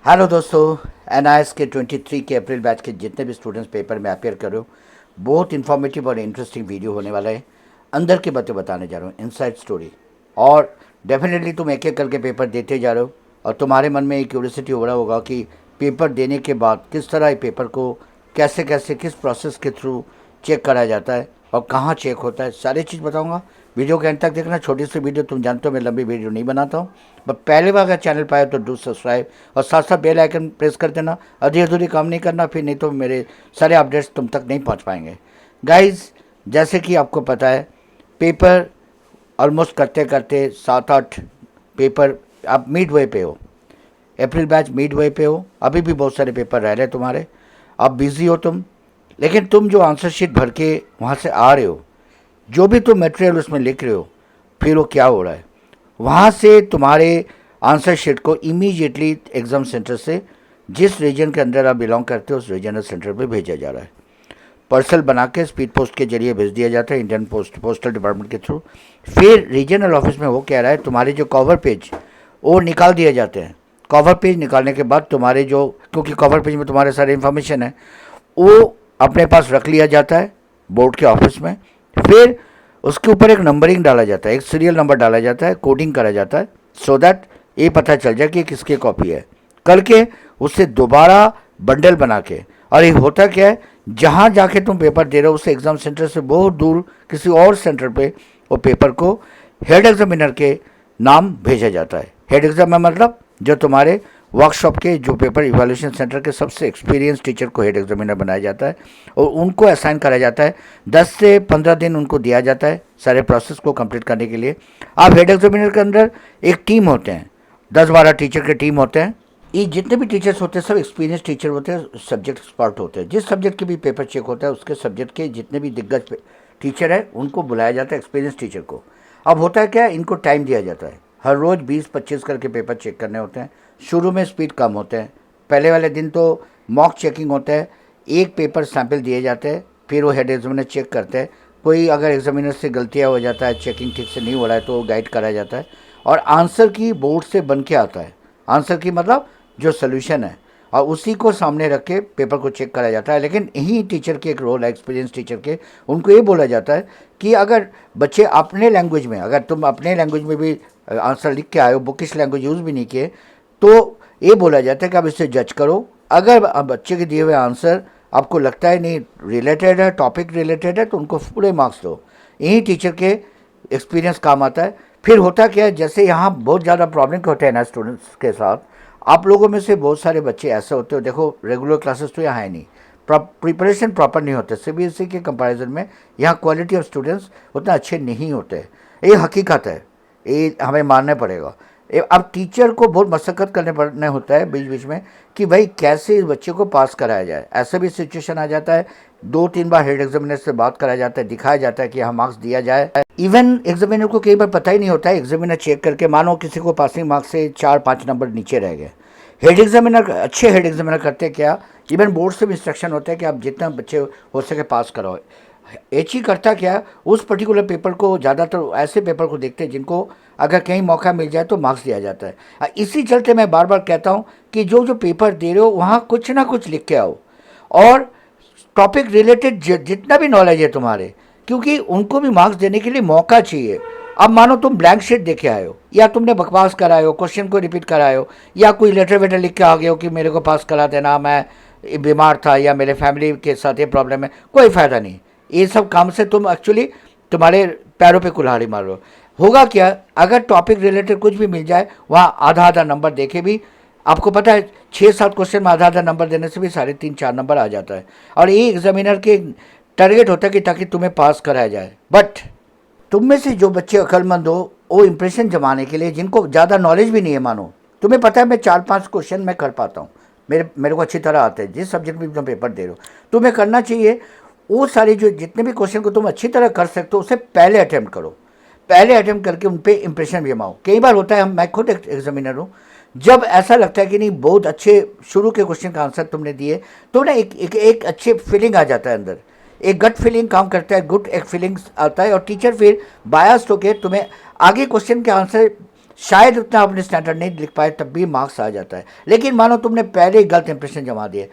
Hello दोस्तों, NIS के 23 के अप्रैल बैच के जितने भी स्टूडेंट्स पेपर में अपेयर कर रहे हो, बहुत इन्फॉर्मेटिव और इंटरेस्टिंग वीडियो होने वाला है। अंदर की बातें बताने जा रहा हूँ, इनसाइड स्टोरी। और डेफिनेटली तुम एक एक करके पेपर देते जा रहे हो और तुम्हारे मन में एक क्यूरियोसिटी हो रहा होगा कि पेपर देने के बाद किस तरह पेपर को कैसे कैसे किस प्रोसेस के थ्रू चेक कराया जाता है और कहाँ चेक होता है, सारी चीज़ बताऊंगा। वीडियो के अंत तक देखना। छोटी सी वीडियो, तुम जानते हो मैं लंबी वीडियो नहीं बनाता हूँ। बट पहले बार अगर चैनल पाए तो डू सब्सक्राइब और साथ साथ बेल आइकन प्रेस कर देना। अधूरी अधूरी काम नहीं करना, फिर नहीं तो मेरे सारे अपडेट्स तुम तक नहीं पहुँच पाएंगे। गाइज, जैसे कि आपको पता है, पेपर ऑलमोस्ट करते करते 7-8 पेपर आप मिड वे पे हो। अप्रैल बैच मिड वे पे हो, अभी भी बहुत सारे पेपर रह रहे हैं तुम्हारे। अब बिज़ी हो तुम, लेकिन तुम जो आंसर शीट भर के वहाँ से आ रहे हो, जो भी तुम मटेरियल उसमें लिख रहे हो, फिर वो क्या हो रहा है, वहाँ से तुम्हारे आंसर शीट को इमीडिएटली एग्ज़ाम सेंटर से जिस रीजन के अंदर आप बिलोंग करते हो उस रीजनल सेंटर पे भेजा जा रहा है। पार्सल बना के स्पीड पोस्ट के जरिए भेज दिया जाता है, इंडियन पोस्टल डिपार्टमेंट के थ्रू। फिर रीजनल ऑफिस में वो कह रहा है तुम्हारे जो कवर पेज वो निकाल दिए जाते हैं। कवर पेज निकालने के बाद तुम्हारे जो, क्योंकि कवर पेज में तुम्हारे सारे इन्फॉर्मेशन है, वो अपने पास रख लिया जाता है बोर्ड के ऑफिस में। फिर उसके ऊपर एक नंबरिंग डाला जाता है, एक सीरियल नंबर डाला जाता है, कोडिंग करा जाता है, सो दैट ये पता चल जाए कि किसकी कॉपी है। कल के उससे दोबारा बंडल बना के, और ये होता क्या है, जहाँ जाके तुम पेपर दे रहे हो उस एग्ज़ाम सेंटर से बहुत दूर किसी और सेंटर पे वो पेपर को हेड एग्जामिनर के नाम भेजा जाता है। हेड एग्जामिनर मतलब जो तुम्हारे वर्कशॉप के, जो पेपर इवैल्यूएशन सेंटर के सबसे एक्सपीरियंस टीचर को हेड एग्जामिनर बनाया जाता है और उनको असाइन करा जाता है। 10 से 15 दिन उनको दिया जाता है सारे प्रोसेस को कंप्लीट करने के लिए। आप हेड एग्जामिनर के अंदर एक टीम होते हैं, 10-12 टीचर के टीम होते हैं। ये जितने भी टीचर्स होते हैं सब एक्सपीरियंस टीचर होते हैं, सब्जेक्ट एक्सपर्ट होते हैं। जिस सब्जेक्ट के भी पेपर चेक होता है उसके सब्जेक्ट के जितने भी दिग्गज टीचर है उनको बुलाया जाता है, एक्सपीरियंस टीचर को। अब होता है क्या, इनको टाइम दिया जाता है, हर रोज़ 20-25 करके पेपर चेक करने होते हैं। शुरू में स्पीड कम होते हैं, पहले वाले दिन तो मॉक चेकिंग होता है, एक पेपर सैंपल दिए जाते हैं, फिर वो हेड एग्जामिनर चेक करते हैं। कोई अगर एग्जामिनर से गलतियाँ हो जाता है, चेकिंग ठीक से नहीं हो रहा है, तो गाइड कराया जाता है। और आंसर की बोर्ड से बन के आता है, आंसर की मतलब जो सोल्यूशन है, और उसी को सामने रख के पेपर को चेक कराया जाता है। लेकिन यही टीचर के एक रोल है, एक्सपीरियंस टीचर के, उनको ये बोला जाता है कि अगर बच्चे अपने लैंग्वेज में, अगर तुम अपने लैंग्वेज में भी आंसर लिख के आए हो, बुकिश लैंग्वेज यूज़ भी नहीं किए, तो ये बोला जाता है कि आप इससे जज करो। अगर बच्चे के दिए हुए आंसर आपको लगता है नहीं रिलेटेड है, टॉपिक रिलेटेड है, तो उनको पूरे मार्क्स दो। यही टीचर के एक्सपीरियंस काम आता है। फिर होता क्या है, जैसे यहाँ बहुत ज़्यादा प्रॉब्लम होते हैं ना स्टूडेंट्स के साथ, आप लोगों में से बहुत सारे बच्चे ऐसे होते हो, देखो रेगुलर क्लासेस तो यहाँ है नहीं, प्रिपरेशन प्रॉपर नहीं होते। सीबीएसई के कंपैरिजन में यहाँ क्वालिटी ऑफ स्टूडेंट्स उतना अच्छे नहीं होते। ये हकीकत है, ये हमें मानना पड़ेगा। अब टीचर को बहुत मशक्क़त करने होता है बीच बीच में कि भाई कैसे इस बच्चे को पास कराया जाए। ऐसा भी सिचुएशन आ जाता है, 2-3 बार हेड एग्जामिनर से बात कराया जाता है, दिखाया जाता है कि हाँ मार्क्स दिया जाए। इवन एग्जामिनर को कई बार पता ही नहीं होता है, एग्जामिनर चेक करके मानो किसी को पासिंग मार्क्स से 4-5 नंबर नीचे रह गए। हेड एग्जामिनर, अच्छे हेड एग्जामिनर करते क्या, इवन बोर्ड से भी इंस्ट्रक्शन होता है कि आप जितना बच्चे हो सके पास कराओ। एच ही करता क्या, उस पर्टिकुलर पेपर को, ज़्यादातर ऐसे पेपर को देखते हैं जिनको अगर कहीं मौका मिल जाए तो मार्क्स दिया जाता है। इसी चलते मैं बार बार कहता हूँ कि जो जो पेपर दे रहे हो वहाँ कुछ ना कुछ लिख के आओ, और टॉपिक रिलेटेड जितना भी नॉलेज है तुम्हारे, क्योंकि उनको भी मार्क्स देने के लिए मौका चाहिए। अब मानो तुम ब्लैंक शीट दे के आए हो, या तुमने बकवास कराए हो, क्वेश्चन को रिपीट कराए हो, या कोई लेटर वेटर लिख के आ गए हो कि मेरे को पास करा देना, मैं बीमार था या मेरे फैमिली के साथ ये प्रॉब्लम है, कोई फ़ायदा नहीं। ये सब काम से तुम एक्चुअली तुम्हारे पैरों पे कुल्हाड़ी मार रहे हो। होगा क्या, अगर टॉपिक रिलेटेड कुछ भी मिल जाए, वहाँ आधा आधा नंबर देके भी, आपको पता है 6-7 क्वेश्चन में आधा आधा नंबर देने से भी 3.5-4 नंबर आ जाता है। और ये एग्जामिनर के टारगेट होता है कि ताकि तुम्हें पास कराया जाए। बट तुम में से जो बच्चे अक्लमंद हो, वो इंप्रेशन जमाने के लिए, जिनको ज़्यादा नॉलेज भी नहीं है, मानो तुम्हें पता है मैं 4-5 क्वेश्चन मैं कर पाता हूँ, मेरे को अच्छी तरह आते हैं, जिस सब्जेक्ट में तुम पेपर दे रहे हो, तुम्हें करना चाहिए वो सारे जो जितने भी क्वेश्चन को तुम अच्छी तरह कर सकते हो उसे पहले अटैम्प्ट करो। पहले अटैम्प्ट करके उन पर इंप्रेशन भी जमाओ। कई बार होता है, मैं खुद एग्जामिनर हूँ, जब ऐसा लगता है कि नहीं बहुत अच्छे शुरू के क्वेश्चन का आंसर तुमने दिए, तो ना एक अच्छे फीलिंग आ जाता है अंदर, एक गट फीलिंग काम करता है, गुड एक फीलिंग्स आता है, और टीचर फिर बायस्ड होकर तुम्हें आगे क्वेश्चन के आंसर शायद उतना अपने स्टैंडर्ड नहीं लिख पाए तब भी मार्क्स आ जाता है। लेकिन मानो तुमने पहले ही गलत इंप्रेशन जमा दिए,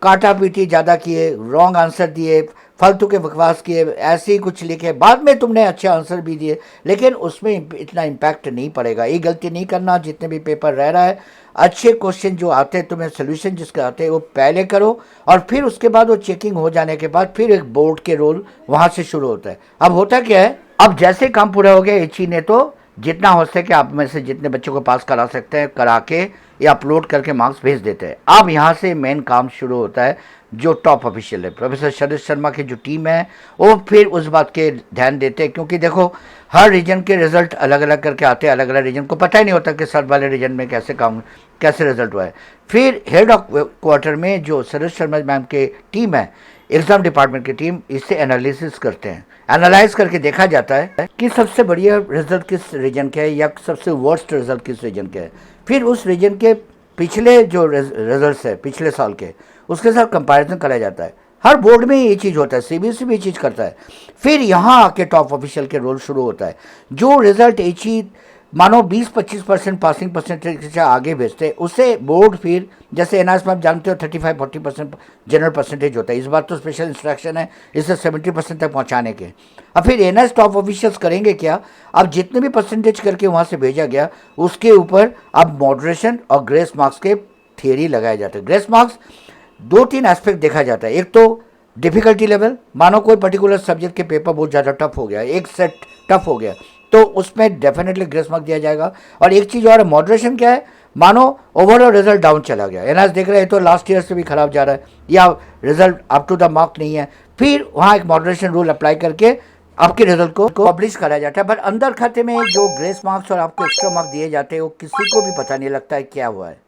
काटा पीटी ज़्यादा किए, रॉन्ग आंसर दिए, फालतू के बकवास किए, ऐसे ही कुछ लिखे, बाद में तुमने अच्छे आंसर भी दिए, लेकिन उसमें इतना इम्पैक्ट नहीं पड़ेगा। ये गलती नहीं करना। जितने भी पेपर रह रहा है, अच्छे क्वेश्चन जो आते हैं तुम्हें, सोल्यूशन जिसके आते हैं वो पहले करो, और फिर उसके बाद वो चेकिंग हो जाने के बाद फिर एक बोर्ड के रोल वहाँ से शुरू होता है। अब होता क्या है, अब जैसे काम पूरा हो गया, एचई ने तो जितना हो सके आप में से जितने बच्चों को पास करा सकते हैं करा के या अपलोड करके मार्क्स भेज देते हैं। अब यहाँ से मेन काम शुरू होता है। जो टॉप ऑफिशियल है, प्रोफेसर शरद शर्मा की जो टीम है, वो फिर उस बात के ध्यान देते हैं, क्योंकि देखो हर रीजन के रिजल्ट अलग अलग करके आते हैं। अलग अलग रीजन को पता ही नहीं होता कि सर वाले रीजन में कैसे रिजल्ट हुआ है। फिर हेड ऑफ क्वार्टर में जो शरद शर्मा मैम की टीम है, एग्जाम डिपार्टमेंट की टीम, इससे एनालिसिस करते हैं। एनालाइज करके देखा जाता है कि सबसे बढ़िया रिजल्ट किस रीजन का है या सबसे वर्स्ट रिजल्ट किस रीजन का है। फिर उस रीजन के पिछले जो रिजल्ट्स है पिछले साल के, उसके साथ कंपैरिजन करा जाता है। हर बोर्ड में ये चीज़ होता है, सीबीएसई भी ये चीज़ करता है। फिर यहाँ आके टॉप ऑफिशियल के रोल शुरू होता है। जो रिजल्ट एचई मानो 20-25% पासिंग परसेंटेज से आगे भेजते हैं, उसे बोर्ड फिर, जैसे एनआरएस में आप जानते हो 35-40% जनरल परसेंटेज होता है। इस बार तो स्पेशल इंस्ट्रक्शन है इसे 70% तक पहुंचाने के। अब फिर एनआरएस टॉप ऑफिशियल्स करेंगे क्या, अब जितने भी परसेंटेज करके वहाँ से भेजा गया उसके ऊपर अब मॉडरेशन और ग्रेस मार्क्स के थियरी लगाए जाते हैं। ग्रेस मार्क्स 2-3 एस्पेक्ट देखा जाता है। एक तो डिफिकल्टी लेवल, मानो कोई पर्टिकुलर सब्जेक्ट के पेपर बहुत ज़्यादा टफ हो गया, एक सेट टफ हो गया, तो उसमें डेफिनेटली ग्रेस मार्क दिया जाएगा। और एक चीज़ और, मॉडरेशन क्या है, मानो ओवरऑल रिजल्ट डाउन चला गया, एनआरएस देख रहे हैं तो लास्ट ईयर से भी खराब जा रहा है या result up to the mark नहीं है, फिर वहाँ एक मॉडरेशन रूल अप्लाई करके आपके रिजल्ट को पब्लिश करा जाता है। पर अंदर खाते में जो ग्रेस मार्क्स और आपको एक्स्ट्रा मार्क दिए जाते हैं वो किसी को भी पता नहीं लगता है क्या हुआ है।